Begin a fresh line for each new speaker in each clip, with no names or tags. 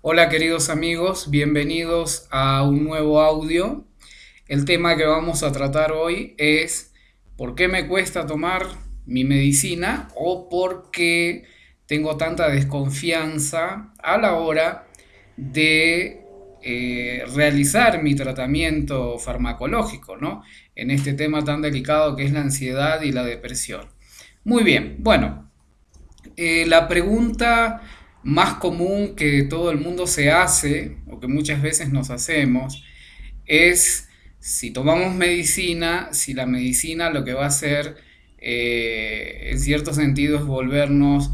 Hola queridos amigos, bienvenidos a un nuevo audio. El tema que vamos a tratar hoy es ¿por qué me cuesta tomar mi medicina o por qué tengo tanta desconfianza a la hora de realizar mi tratamiento farmacológico, ¿no? En este tema tan delicado que es la ansiedad y la depresión. Muy bien, bueno, la pregunta más común que todo el mundo se hace, o que muchas veces nos hacemos, es si tomamos medicina, si la medicina lo que va a hacer, en cierto sentido, es volvernos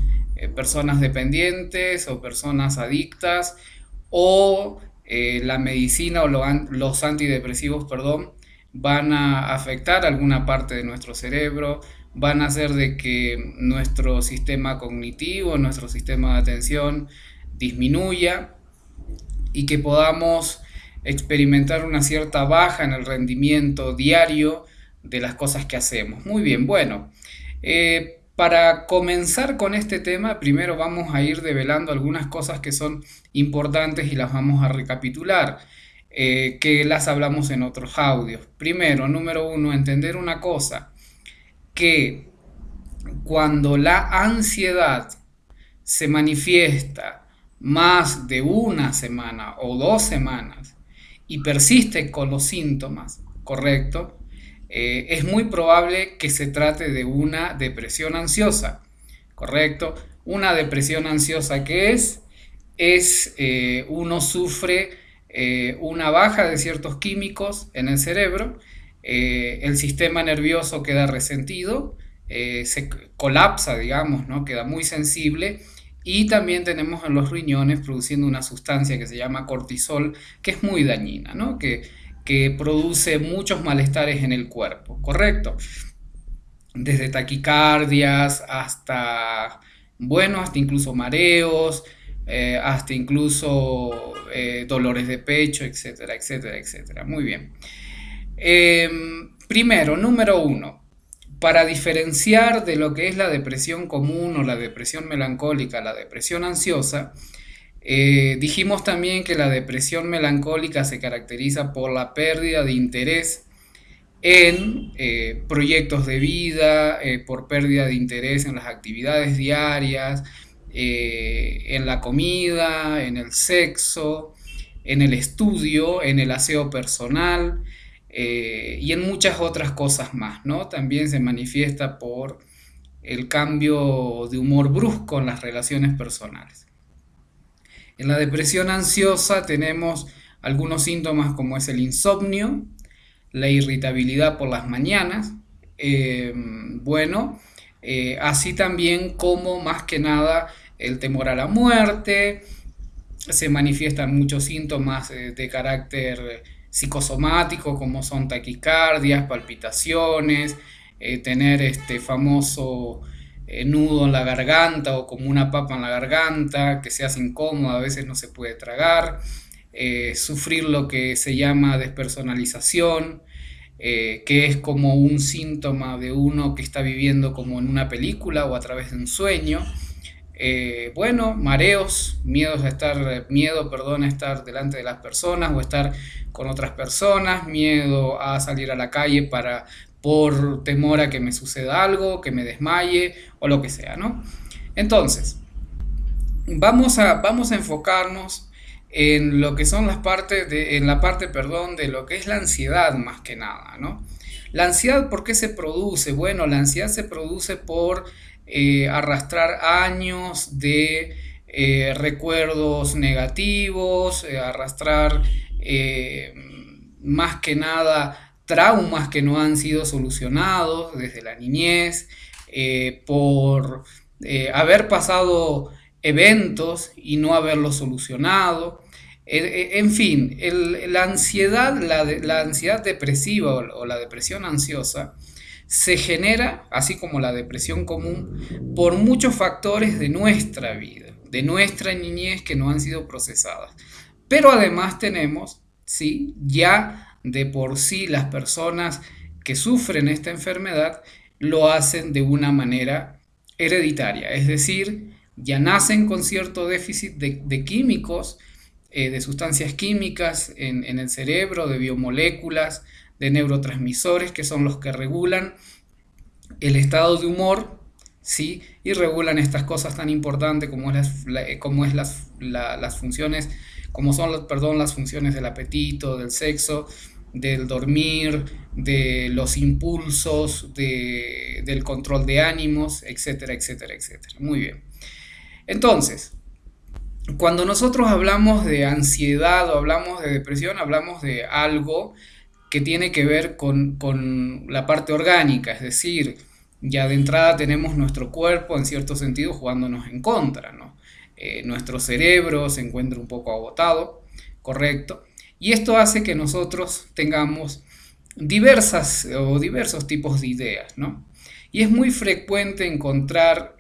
personas dependientes o personas adictas, o la medicina o los antidepresivos, perdón, van a afectar alguna parte de nuestro cerebro, van a hacer de que nuestro sistema cognitivo, nuestro sistema de atención disminuya y que podamos experimentar una cierta baja en el rendimiento diario de las cosas que hacemos. Muy bien, bueno, para comenzar con este tema, primero vamos a ir develando algunas cosas que son importantes y las vamos a recapitular, que las hablamos en otros audios. Primero, número uno, entender una cosa, que cuando la ansiedad se manifiesta más de una semana o 2 semanas y persiste con los síntomas, ¿correcto? Es muy probable que se trate de una depresión ansiosa, ¿correcto? Una depresión ansiosa que uno sufre una baja de ciertos químicos en el cerebro, el sistema nervioso queda resentido, se colapsa, digamos, ¿no? Queda muy sensible y también tenemos en los riñones produciendo una sustancia que se llama cortisol, que es muy dañina, ¿no? Que produce muchos malestares en el cuerpo, ¿correcto? Desde taquicardias hasta, bueno, hasta incluso mareos, hasta incluso dolores de pecho, etcétera, etcétera, etcétera. Muy bien. Primero, número uno, para diferenciar de lo que es la depresión común o la depresión melancólica, la depresión ansiosa, dijimos también que la depresión melancólica se caracteriza por la pérdida de interés en proyectos de vida, por pérdida de interés en las actividades diarias, en la comida, en el sexo, en el estudio, en el aseo personal y en muchas otras cosas más, ¿no? También se manifiesta por el cambio de humor brusco en las relaciones personales. En la depresión ansiosa tenemos algunos síntomas como es el insomnio, la irritabilidad por las mañanas, bueno, así también como más que nada el temor a la muerte, se manifiestan muchos síntomas de carácter psicosomático como son taquicardias, palpitaciones, tener este famoso nudo en la garganta o como una papa en la garganta que se hace incómoda, a veces no se puede tragar, sufrir lo que se llama despersonalización, que es como un síntoma de uno que está viviendo como en una película o a través de un sueño. Bueno, mareos, miedo, perdón, a estar delante de las personas o estar con otras personas, miedo a salir a la calle por temor a que me suceda algo, que me desmaye o lo que sea, ¿no? Entonces, vamos a enfocarnos en lo que son en la parte, perdón, de lo que es la ansiedad más que nada, ¿no? La ansiedad, ¿por qué se produce? Bueno, la ansiedad se produce por arrastrar años de recuerdos negativos, arrastrar eh, más que nada traumas que no han sido solucionados desde la niñez, por haber pasado eventos y no haberlos solucionado. En fin, la ansiedad, la ansiedad depresiva o la depresión ansiosa se genera, así como la depresión común, por muchos factores de nuestra vida, de nuestra niñez que no han sido procesadas. Pero además tenemos, sí, ya de por sí las personas que sufren esta enfermedad lo hacen de una manera hereditaria, es decir, ya nacen con cierto déficit de químicos de sustancias químicas en el cerebro, de biomoléculas, de neurotransmisores, que son los que regulan el estado de humor, ¿sí? Y regulan estas cosas tan importantes como las funciones, como son perdón, las funciones del apetito, del sexo, del dormir, de los impulsos, del control de ánimos, etcétera, etcétera, etcétera. Muy bien. Entonces, cuando nosotros hablamos de ansiedad o hablamos de depresión, hablamos de algo que tiene que ver con la parte orgánica, es decir, ya de entrada tenemos nuestro cuerpo en cierto sentido jugándonos en contra, ¿no? Nuestro cerebro se encuentra un poco agotado, correcto, y esto hace que nosotros tengamos diversos tipos de ideas, ¿no? Y es muy frecuente encontrar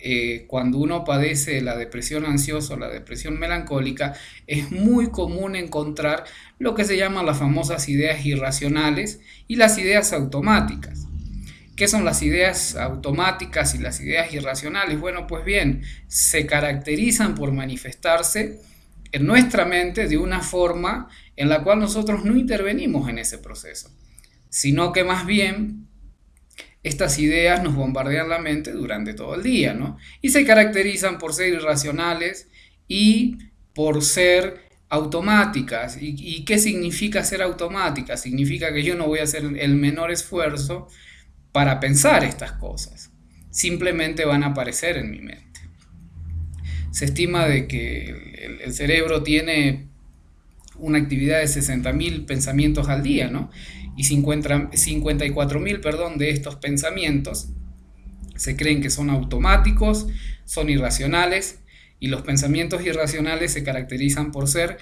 cuando uno padece la depresión ansiosa o la depresión melancólica, es muy común encontrar lo que se llaman las famosas ideas irracionales y las ideas automáticas. ¿Qué son las ideas automáticas y las ideas irracionales? Bueno, pues bien, se caracterizan por manifestarse en nuestra mente de una forma en la cual nosotros no intervenimos en ese proceso, sino que más bien estas ideas nos bombardean la mente durante todo el día, ¿no? Y se caracterizan por ser irracionales y por ser automáticas. ¿Y qué significa ser automática? Significa que yo no voy a hacer el menor esfuerzo para pensar estas cosas. Simplemente van a aparecer en mi mente. Se estima de que el cerebro tiene una actividad de 60.000 pensamientos al día, ¿no? Y 54.000, perdón, de estos pensamientos se creen que son automáticos, son irracionales, y los pensamientos irracionales se caracterizan por ser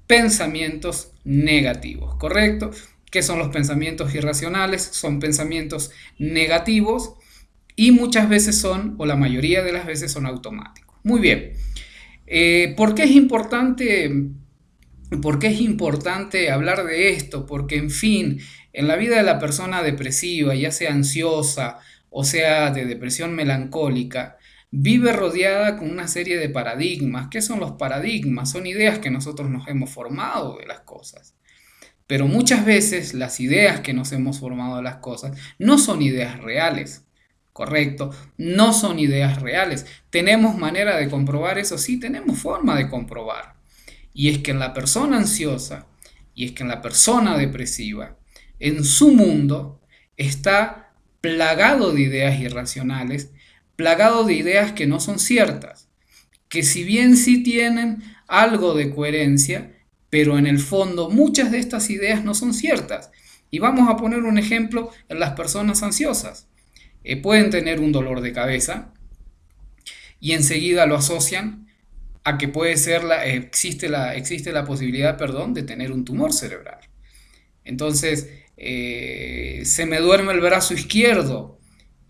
pensamientos negativos, ¿correcto? ¿Qué son los pensamientos irracionales? Son pensamientos negativos y muchas veces son, o la mayoría de las veces son automáticos. Muy bien. ¿Por qué es importante ¿Por qué es importante hablar de esto? Porque, en fin, en la vida de la persona depresiva, ya sea ansiosa o sea de depresión melancólica, vive rodeada con una serie de paradigmas. ¿Qué son los paradigmas? Son ideas que nosotros nos hemos formado de las cosas. Pero muchas veces las ideas que nos hemos formado de las cosas no son ideas reales. ¿Correcto? No son ideas reales. ¿Tenemos manera de comprobar eso? Sí, tenemos forma de comprobar. Y es que en la persona ansiosa y es que en la persona depresiva, en su mundo, está plagado de ideas irracionales, plagado de ideas que no son ciertas, que si bien sí tienen algo de coherencia, pero en el fondo muchas de estas ideas no son ciertas. Y vamos a poner un ejemplo en las personas ansiosas. Pueden tener un dolor de cabeza y enseguida lo asocian a que puede ser existe la posibilidad, perdón, de tener un tumor cerebral. Entonces, se me duerme el brazo izquierdo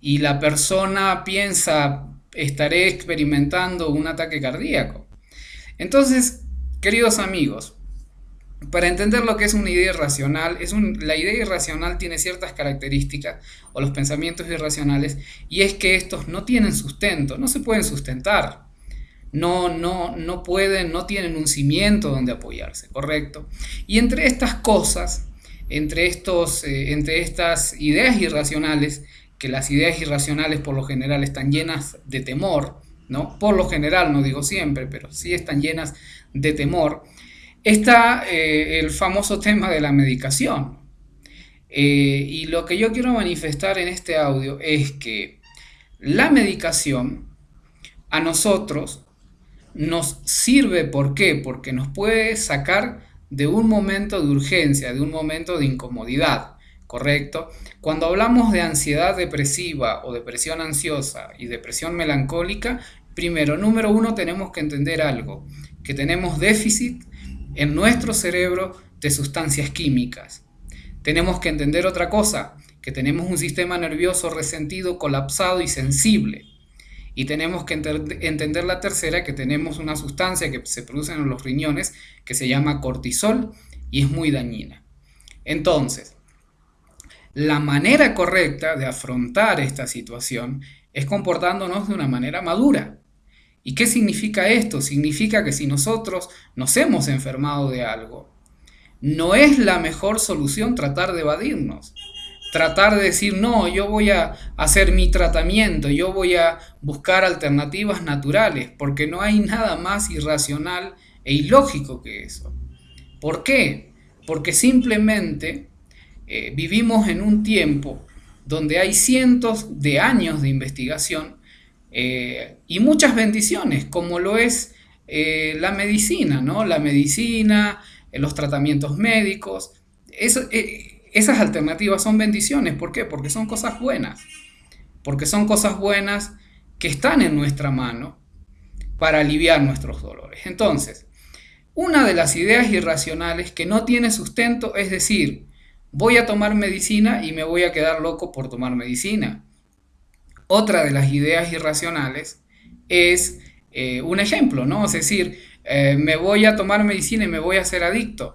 y la persona piensa, estaré experimentando un ataque cardíaco. Entonces, queridos amigos, para entender lo que es una idea irracional, la idea irracional tiene ciertas características, o los pensamientos irracionales, y es que estos no tienen sustento, no se pueden sustentar. No pueden, no tienen un cimiento donde apoyarse, ¿correcto? Y entre estas cosas, entre estas ideas irracionales, que las ideas irracionales por lo general están llenas de temor, ¿no? Por lo general, no digo siempre, pero sí están llenas de temor, está el famoso tema de la medicación. Y lo que yo quiero manifestar en este audio es que la medicación a nosotros nos sirve. ¿Por qué? Porque nos puede sacar de un momento de urgencia, de un momento de incomodidad, ¿correcto? Cuando hablamos de ansiedad depresiva o depresión ansiosa y depresión melancólica, primero, número uno, tenemos que entender algo, que tenemos déficit en nuestro cerebro de sustancias químicas. Tenemos que entender otra cosa, que tenemos un sistema nervioso resentido, colapsado y sensible. Y tenemos que entender la tercera, que tenemos una sustancia que se produce en los riñones que se llama cortisol y es muy dañina. Entonces, la manera correcta de afrontar esta situación es comportándonos de una manera madura. ¿Y qué significa esto? Significa que si nosotros nos hemos enfermado de algo, no es la mejor solución tratar de evadirnos. Tratar de decir, no, yo voy a hacer mi tratamiento, yo voy a buscar alternativas naturales, porque no hay nada más irracional e ilógico que eso. ¿Por qué? Porque simplemente vivimos en un tiempo donde hay cientos de años de investigación y muchas bendiciones, como lo es la medicina, ¿no? La medicina, los tratamientos médicos, esas alternativas son bendiciones. ¿Por qué? Porque son cosas buenas, porque son cosas buenas que están en nuestra mano para aliviar nuestros dolores. Entonces, una de las ideas irracionales que no tiene sustento es decir, voy a tomar medicina y me voy a quedar loco por tomar medicina. Otra de las ideas irracionales es un ejemplo, ¿no? Es decir, me voy a tomar medicina y me voy a hacer adicto.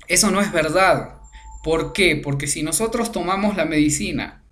Eso no es verdad. ¿Por qué? Porque si nosotros tomamos la medicina,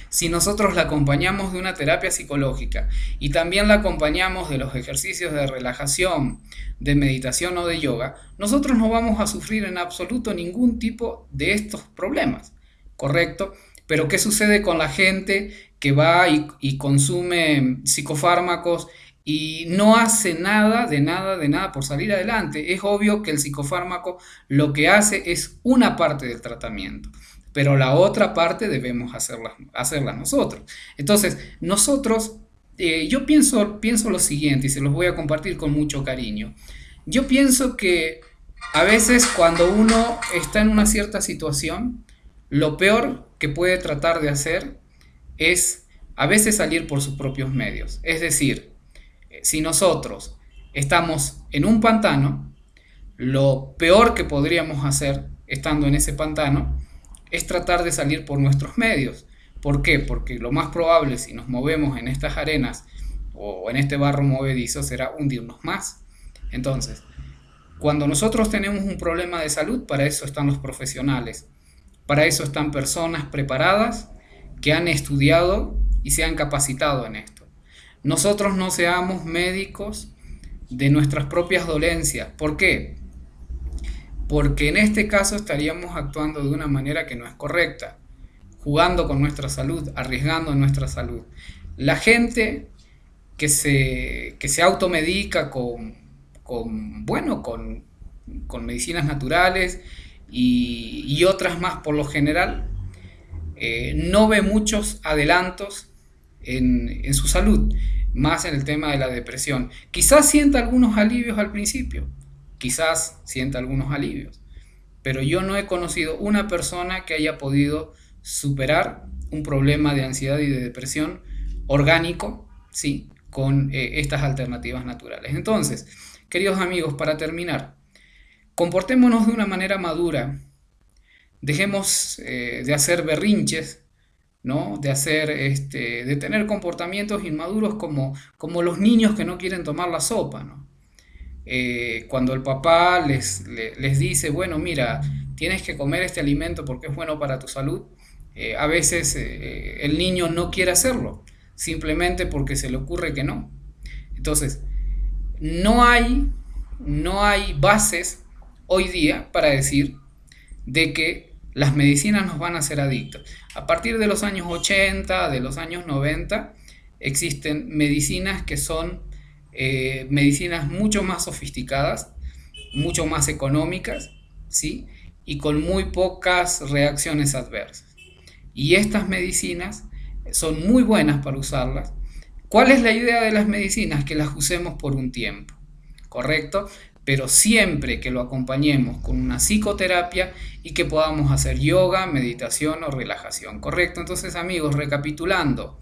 si nosotros la acompañamos de una terapia psicológica y también la acompañamos de los ejercicios de relajación, de meditación o de yoga, nosotros no vamos a sufrir en absoluto ningún tipo de estos problemas, ¿correcto? Pero ¿qué sucede con la gente que va y consume psicofármacos y no hace nada, de nada, de nada por salir adelante? Es obvio que el psicofármaco lo que hace es una parte del tratamiento, pero la otra parte debemos hacerla nosotros. Entonces, nosotros, yo pienso lo siguiente y se los voy a compartir con mucho cariño. Yo pienso que a veces cuando uno está en una cierta situación, lo peor que puede tratar de hacer es a veces salir por sus propios medios. Es decir, si nosotros estamos en un pantano, lo peor que podríamos hacer estando en ese pantano es tratar de salir por nuestros medios. ¿Por qué? Porque lo más probable si nos movemos en estas arenas o en este barro movedizo será hundirnos más. Entonces, cuando nosotros tenemos un problema de salud, para eso están los profesionales. Para eso están personas preparadas que han estudiado y se han capacitado en esto. Nosotros no seamos médicos de nuestras propias dolencias. ¿Por qué? Porque en este caso estaríamos actuando de una manera que no es correcta, jugando con nuestra salud, arriesgando nuestra salud. La gente que se automedica con medicinas naturales y otras más por lo general, no ve muchos adelantos en su salud, más en el tema de la depresión. Quizás sienta algunos alivios al principio, quizás sienta algunos alivios, pero yo no he conocido una persona que haya podido superar un problema de ansiedad y de depresión orgánico, ¿sí? Con estas alternativas naturales. Entonces, queridos amigos, para terminar, comportémonos de una manera madura, dejemos de hacer berrinches, ¿no? De tener comportamientos inmaduros como los niños que no quieren tomar la sopa, ¿no? Cuando el papá les dice, bueno, mira, tienes que comer este alimento porque es bueno para tu salud, a veces el niño no quiere hacerlo, simplemente porque se le ocurre que no. Entonces, no hay, no hay bases hoy día para decir de que las medicinas nos van a hacer adictos. A partir de los años 80, de los años 90, existen medicinas que son medicinas mucho más sofisticadas, mucho más económicas, ¿sí? Y con muy pocas reacciones adversas. Y estas medicinas son muy buenas para usarlas. ¿Cuál es la idea de las medicinas? Que las usemos por un tiempo, ¿correcto? Pero siempre que lo acompañemos con una psicoterapia y que podamos hacer yoga, meditación o relajación, ¿correcto? Entonces, amigos, recapitulando,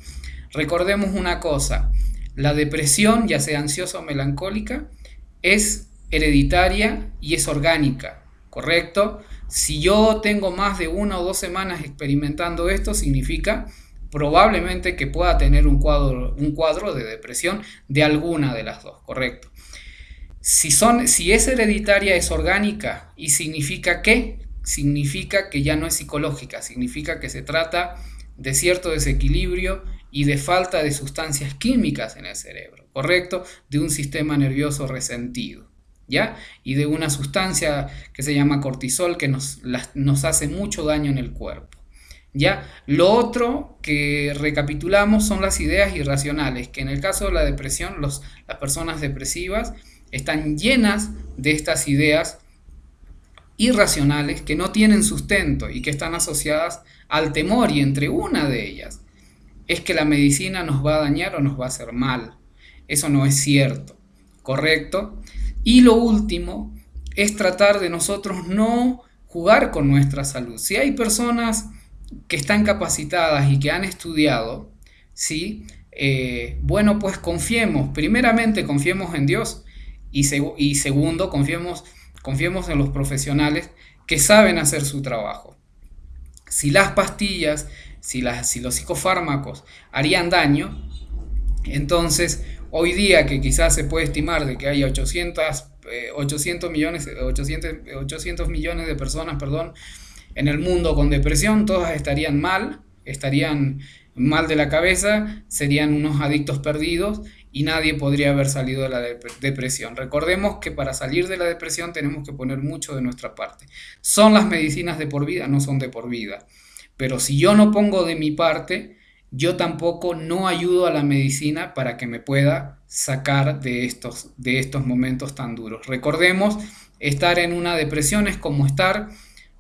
recordemos una cosa: la depresión, ya sea ansiosa o melancólica, es hereditaria y es orgánica, ¿correcto? Si yo tengo más de 1 o 2 semanas experimentando esto, significa probablemente que pueda tener un cuadro de depresión de alguna de las dos, ¿correcto? Si es hereditaria, es orgánica. ¿Y significa qué? Significa que ya no es psicológica, significa que se trata de cierto desequilibrio y de falta de sustancias químicas en el cerebro, ¿correcto? De un sistema nervioso resentido, ¿ya? Y de una sustancia que se llama cortisol que nos hace mucho daño en el cuerpo. ¿Ya? Lo otro que recapitulamos son las ideas irracionales, que en el caso de la depresión, las personas depresivas están llenas de estas ideas irracionales que no tienen sustento y que están asociadas al temor, y entre una de ellas es que la medicina nos va a dañar o nos va a hacer mal. Eso no es cierto, ¿correcto? Y lo último es tratar de nosotros no jugar con nuestra salud. Si hay personas que están capacitadas y que han estudiado, ¿sí? Bueno, pues confiemos, primeramente confiemos en Dios y segundo, confiemos en los profesionales que saben hacer su trabajo. Si las pastillas, si los psicofármacos harían daño, entonces hoy día que quizás se puede estimar de que hay 800 millones de personas, perdón, en el mundo con depresión, todas estarían mal de la cabeza, serían unos adictos perdidos y nadie podría haber salido de la depresión. Recordemos que para salir de la depresión tenemos que poner mucho de nuestra parte. ¿Son las medicinas de por vida? No son de por vida. Pero si yo no pongo de mi parte, yo tampoco no ayudo a la medicina para que me pueda sacar de estos momentos tan duros. Recordemos, estar en una depresión es como estar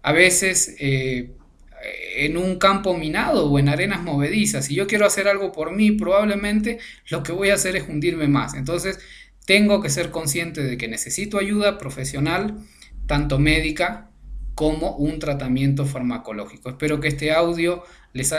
a veces en un campo minado o en arenas movedizas. Si yo quiero hacer algo por mí, probablemente lo que voy a hacer es hundirme más. Entonces, tengo que ser consciente de que necesito ayuda profesional, tanto médica como un tratamiento farmacológico. Espero que este audio les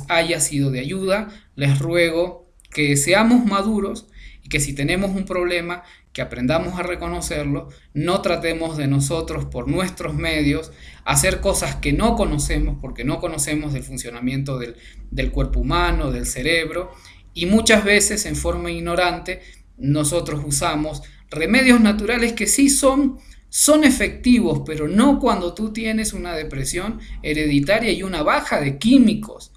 haya sido de ayuda. Les ruego que seamos maduros y que si tenemos un problema, que aprendamos a reconocerlo, no tratemos de nosotros por nuestros medios hacer cosas que no conocemos, porque no conocemos del funcionamiento del cuerpo humano, del cerebro, y muchas veces en forma ignorante nosotros usamos remedios naturales que sí son efectivos, pero no cuando tú tienes una depresión hereditaria y una baja de químicos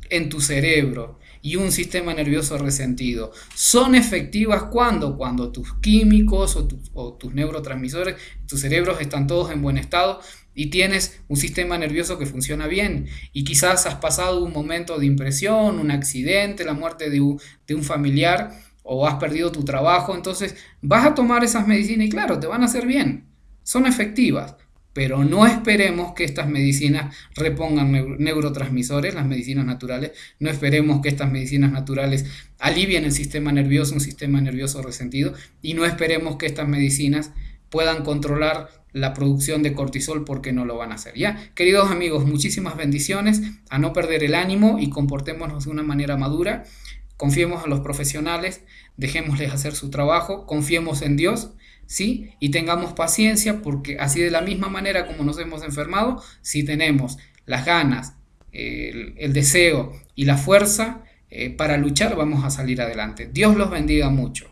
en tu cerebro y un sistema nervioso resentido. Son efectivas cuando tus químicos o tus neurotransmisores, tus cerebros están todos en buen estado y tienes un sistema nervioso que funciona bien, y quizás has pasado un momento de impresión, un accidente, la muerte de un familiar, o has perdido tu trabajo. Entonces vas a tomar esas medicinas y claro, te van a hacer bien, son efectivas, pero no esperemos que estas medicinas repongan neurotransmisores, las medicinas naturales. No esperemos que estas medicinas naturales alivien el sistema nervioso, un sistema nervioso resentido, y no esperemos que estas medicinas puedan controlar la producción de cortisol, porque no lo van a hacer. Ya, queridos amigos, muchísimas bendiciones, a no perder el ánimo y comportémonos de una manera madura. Confiemos en los profesionales, dejémosles hacer su trabajo, confiemos en Dios, ¿sí? Y tengamos paciencia, porque así, de la misma manera como nos hemos enfermado, si tenemos las ganas, el deseo y la fuerza para luchar, vamos a salir adelante. Dios los bendiga mucho.